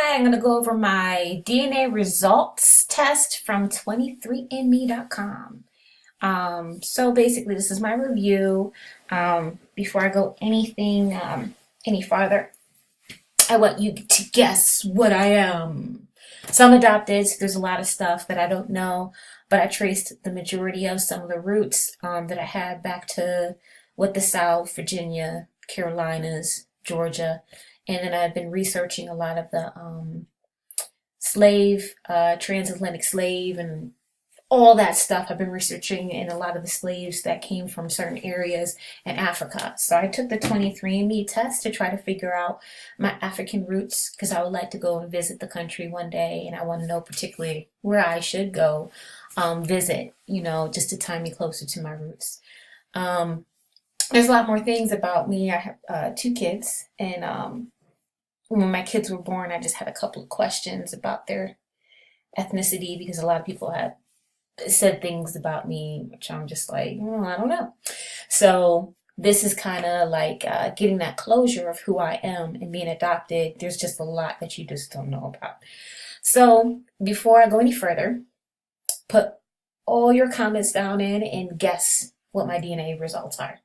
Hi, I'm going to go over my DNA results test from 23andme.com. So basically, this is my review. Before I go any farther, I want you to guess what I am. So I'm adopted, so there's a lot of stuff that I don't know, but I traced the majority of some of the roots that I had back to the South, Virginia, Carolinas, Georgia, and then I've been researching a lot of the transatlantic slave, and all that stuff. I've been researching in a lot of the slaves that came from certain areas in Africa. So I took the 23andMe test to try to figure out my African roots because I would like to go and visit the country one day, and I want to know particularly where I should go visit, just to tie me closer to my roots. There's a lot more things about me. I have two kids, and when my kids were born, I just had a couple of questions about their ethnicity because a lot of people had said things about me, which I'm just like, I don't know. So this is kind of like getting that closure of who I am and being adopted. There's just a lot that you just don't know about. So before I go any further, put all your comments down in and guess what my DNA results are.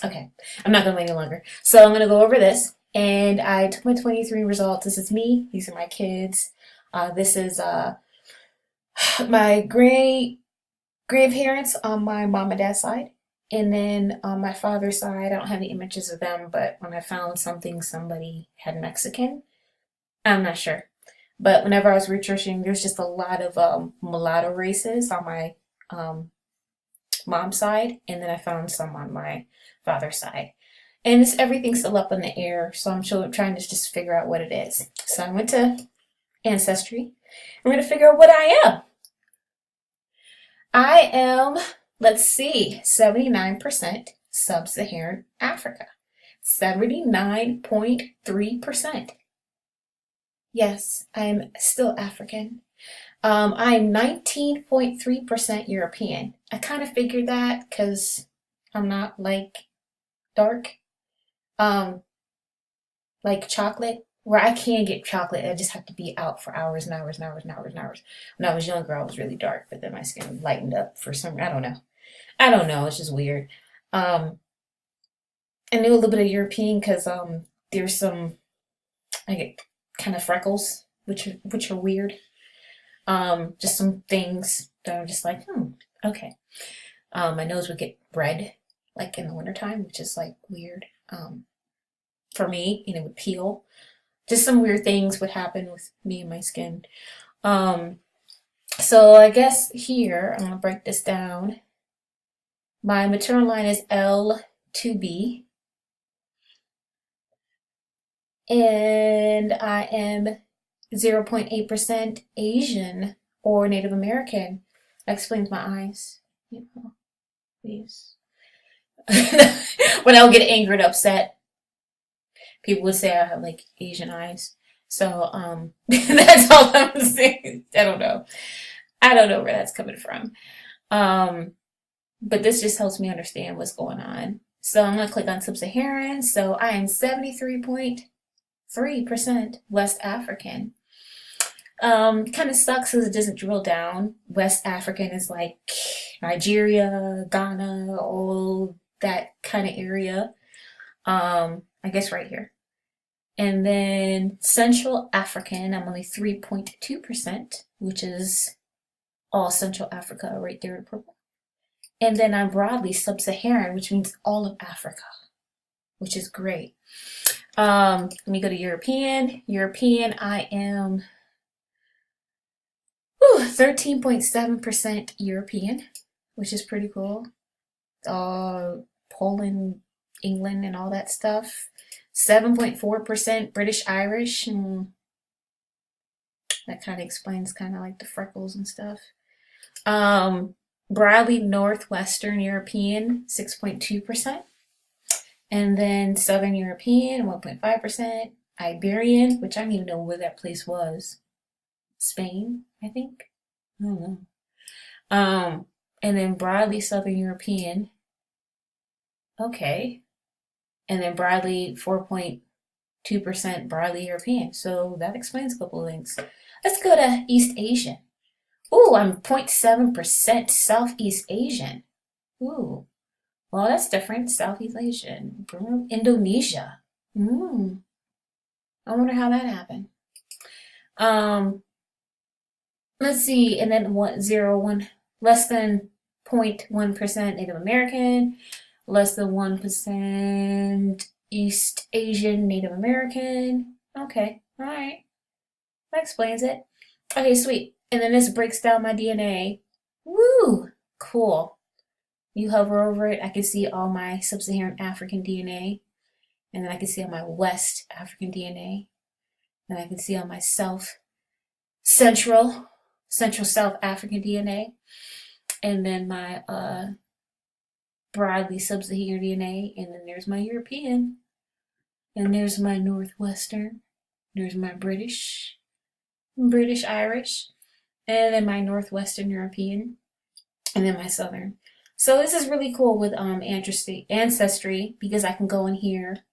Okay, I'm not going to wait any longer. So I'm going to go over this. And I took my 23 results. This is me. These are my kids. This is my grandparents on my mom and dad's side. And then on my father's side, I don't have any images of them, but when I found somebody had Mexican. I'm not sure. But whenever I was researching, there's just a lot of mulatto races on my mom's side. And then I found some on my father's side. And everything's still up in the air, so I'm trying to just figure out what it is. So I went to Ancestry. I'm going to figure out what I am. I am, let's see, 79% Sub-Saharan Africa. 79.3%. Yes, I'm still African. I'm 19.3% European. I kind of figured that because I'm not like dark. Like chocolate, where I can get chocolate, I just have to be out for hours and hours and hours and hours and hours. When I was younger, I was really dark, but then my skin lightened up for some, I don't know. I don't know, it's just weird. Um, I knew a little bit of European because there's some, I get kind of freckles, which are weird. Just some things that are just like, okay. My nose would get red, like in the wintertime, which is like weird. For me, and it would peel. Just some weird things would happen with me and my skin. So I guess here, I'm going to break this down. My maternal line is L2B. And I am 0.8% Asian or Native American. That explains my eyes. Please. When I would get angry and upset, people would say I have like Asian eyes. So that's all I'm saying. I don't know. I don't know where that's coming from. But this just helps me understand what's going on. So I'm gonna click on Sub-Saharan. So I am 73.3% West African. Kind of sucks because it doesn't drill down. West African is like Nigeria, Ghana, all that kind of area. I guess right here. And then Central African, I'm only 3.2%, which is all Central Africa right there in purple. And then I'm broadly Sub-Saharan, which means all of Africa, which is great. Let me go to European. European, I am 13.7% European, which is pretty cool. Poland, England, and all that stuff. 7.4% British Irish. That kind of explains kind of like the freckles and stuff. Broadly Northwestern European, 6.2%. And then Southern European, 1.5%. Iberian, which I don't even know where that place was. Spain, I think. I don't know. And then broadly Southern European. Okay. and then broadly 4.2% broadly European. So that explains a couple of things. Let's go to East Asian. Ooh, I'm 0.7% Southeast Asian. Ooh, well, that's different. Southeast Asian. Indonesia. I wonder how that happened. Let's see, and then less than 0.1% Native American, less than 1% East Asian Native American. Okay, all right, that explains it. Okay, sweet. And then this breaks down my DNA. Woo, cool. You hover over it, I can see all my Sub-Saharan African DNA, and then I can see all my West African DNA, and I can see all my Central South African DNA, and then my broadly Sub-Saharan DNA, and then there's my European, and there's my Northwestern, there's my British Irish, and then my Northwestern European, and then my Southern. So this is really cool with Ancestry, because I can go in here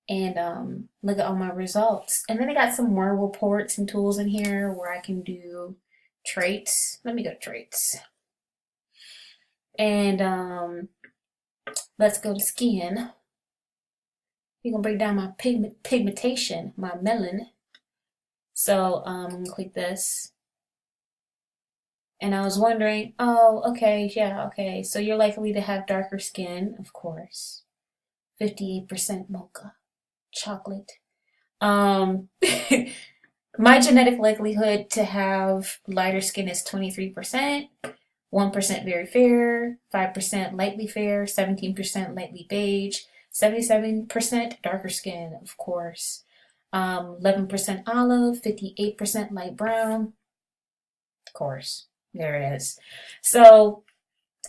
and look at all my results. And then I got some more reports and tools in here where I can do traits. Let me go to traits. And let's go to skin. We're gonna break down my pigmentation, my melanin. So I'm gonna click this. And I was wondering, oh, okay, yeah, okay. So you're likely to have darker skin, of course. 58% mocha, chocolate. My genetic likelihood to have lighter skin is 23%, 1% very fair, 5% lightly fair, 17% lightly beige, 77% darker skin, of course. 11% olive, 58% light brown, of course. There it is. So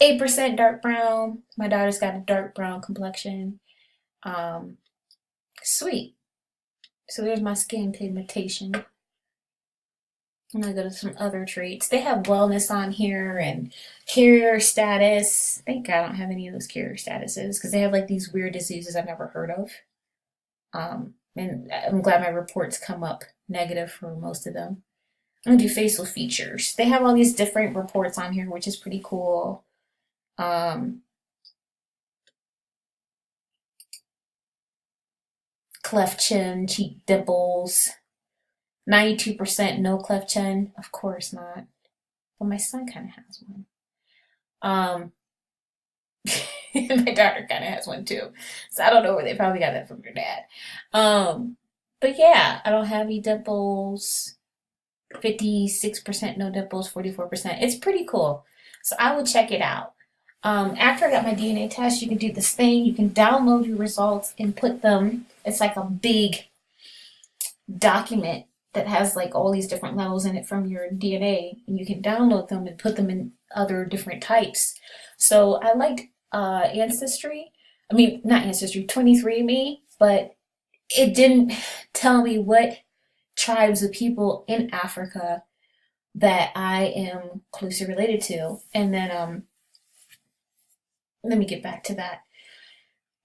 8% dark brown. My daughter's got a dark brown complexion. Sweet. So there's my skin pigmentation. I'm gonna go to some other traits. They have wellness on here and carrier status. Thank God I don't have any of those carrier statuses because they have like these weird diseases I've never heard of. And I'm glad my reports come up negative for most of them. I'm gonna do facial features. They have all these different reports on here, which is pretty cool. Cleft chin, cheek dimples, 92% no cleft chin. Of course not. Well, my son kind of has one. My daughter kind of has one too. So I don't know where they probably got that from your dad. But yeah, I don't have any dimples. 56% no dimples, 44%. It's pretty cool. So I would check it out. After I got my DNA test, you can do this thing. You can download your results and put them. It's like a big document that has like all these different levels in it from your DNA, and you can download them and put them in other different types. So I liked Ancestry. I mean, not Ancestry, 23andMe, but it didn't tell me what tribes of people in Africa that I am closely related to. And then let me get back to that.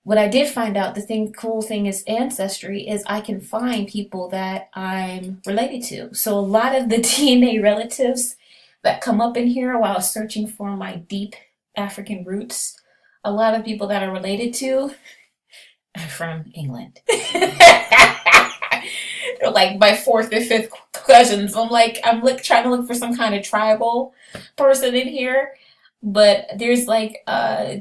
What I did find out, cool thing is Ancestry is I can find people that I'm related to. So a lot of the DNA relatives that come up in here while searching for my deep African roots, a lot of people that are related to are from England. They're like my fourth or fifth cousins. I'm trying to look for some kind of tribal person in here. But there's like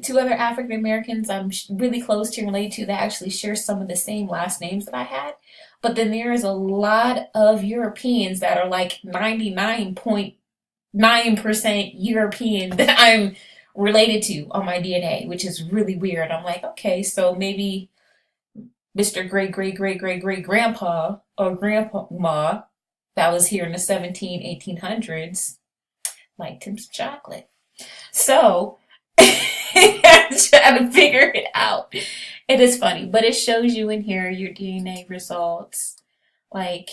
two other African Americans I'm really close to and related to that actually share some of the same last names that I had. But then there is a lot of Europeans that are like 99.9% European that I'm related to on my DNA, which is really weird. I'm like, okay, so maybe Mr. Great Great Great Great Great Grandpa or Grandma that was here in the 1800s liked him some chocolate. So I'm trying to figure it out. It is funny, but it shows you in here your DNA results. Like,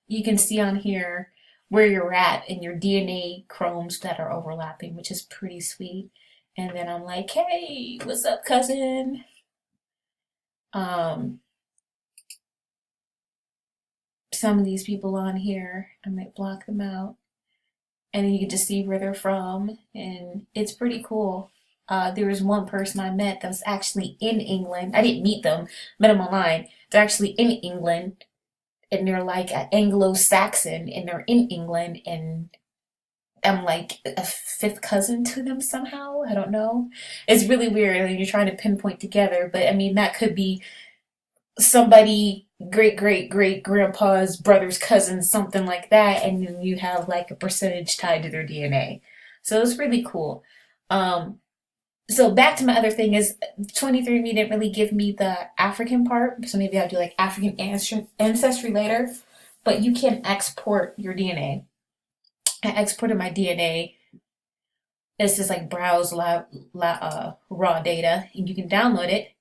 you can see on here where you're at and your DNA chromes that are overlapping, which is pretty sweet. And then I'm like, hey, what's up, cousin? Um, some of these people on here, I might block them out. And then you can just see where they're from, and it's pretty cool. There was one person I met that was actually in England. I didn't meet them, met them online. They're actually in England, and they're like an Anglo-Saxon, and they're in England, and I'm like a fifth cousin to them somehow. I don't know. It's really weird, and you're trying to pinpoint together, but I mean, that could be somebody great great great grandpa's brother's cousin, something like that, and then you have like a percentage tied to their DNA. So it's really cool. Um, so back to my other thing is 23andMe didn't really give me the African part, so maybe I'll do like African ancestry later. But you can export your DNA. I exported my DNA. It's just like browse raw data, and you can download it,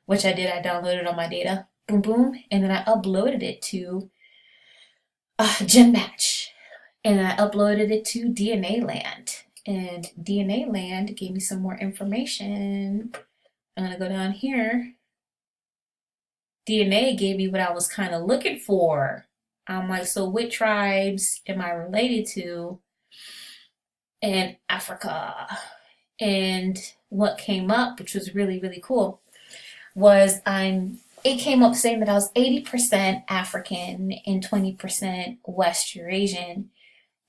which I did. I downloaded all my data, boom, boom, and then I uploaded it to GenMatch, and I uploaded it to dna.land, and dna.land gave me some more information. I'm gonna go down here. DNA gave me what I was kind of looking for. I'm like, so what tribes am I related to in Africa? And what came up, which was really, really cool, was it came up saying that I was 80% African and 20% West Eurasian.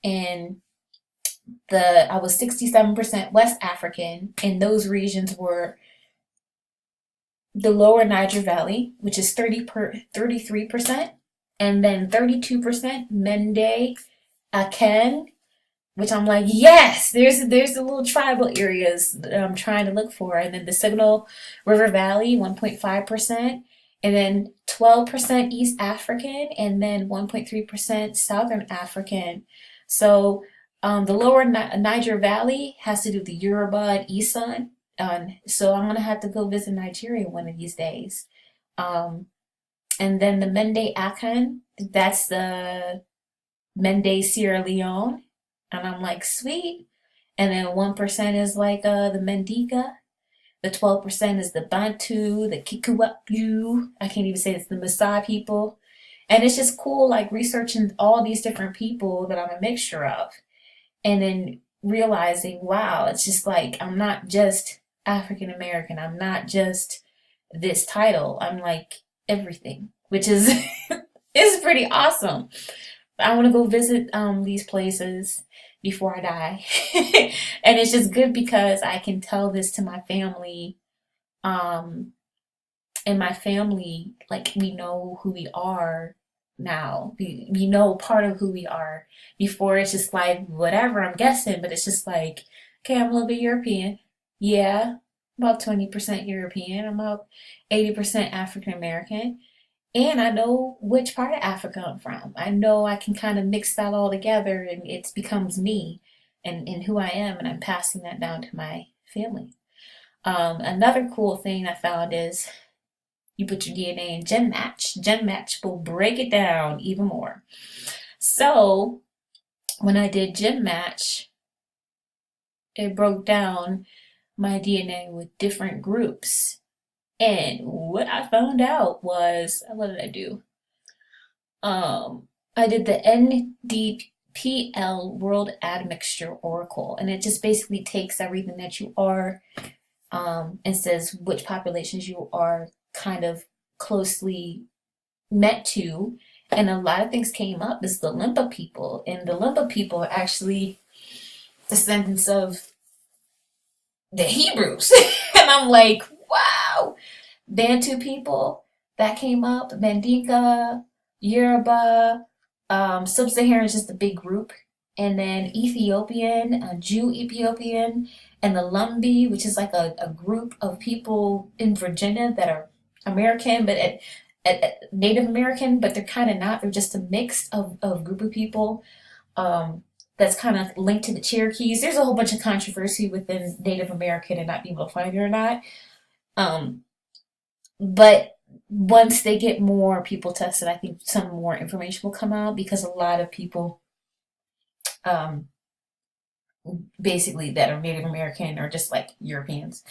And I was 67% West African, and those regions were the lower Niger Valley, which is 33%, and then 32% Mende Aken, which I'm like, yes, there's the little tribal areas that I'm trying to look for. And then the Signal River Valley, 1.5%, and then 12% East African, and then 1.3% Southern African. So the lower Niger Valley has to do with the Yoruba and Isan. So I'm gonna have to go visit Nigeria one of these days. Um, and then the Mende Akan, that's the Mende Sierra Leone. And I'm like, sweet. And then 1% is like the Mendika. The 12% is the Bantu, the Kikuapu. I can't even say it's the Maasai people. And it's just cool, like researching all these different people that I'm a mixture of. And then realizing, wow, it's just like, I'm not just African American. I'm not just this title. I'm like everything, which is is pretty awesome. I want to go visit these places before I die. And it's just good because I can tell this to my family. Um, and my family, like, we know who we are now. We know part of who we are. Before, it's just like, whatever, I'm guessing, but it's just like, okay, I'm a little bit European. Yeah, about 20% European. I'm about 80% African American. And I know which part of Africa I'm from. I know I can kind of mix that all together, and it becomes me and who I am, and I'm passing that down to my family. Another cool thing I found is you put your DNA in GenMatch. GenMatch will break it down even more. So when I did GenMatch, it broke down my DNA with different groups. And what I found out was, what did I do? I did the NDPL World Admixture Oracle, and it just basically takes everything that you are, and says which populations you are kind of closely met to. And a lot of things came up is the Limba people, and the Limba people are actually descendants of the Hebrews. And I'm like, wow. Bantu people, that came up. Mandinka, Yoruba, Sub-Saharan is just a big group. And then Ethiopian, Jew Ethiopian, and the Lumbi, which is like a group of people in Virginia that are American, but Native American, but they're kind of not. They're just a mix of group of people. That's kind of linked to the Cherokees. There's a whole bunch of controversy within Native American and not being able to find it or not. But once they get more people tested, I think some more information will come out, because a lot of people basically that are Native American or just like Europeans.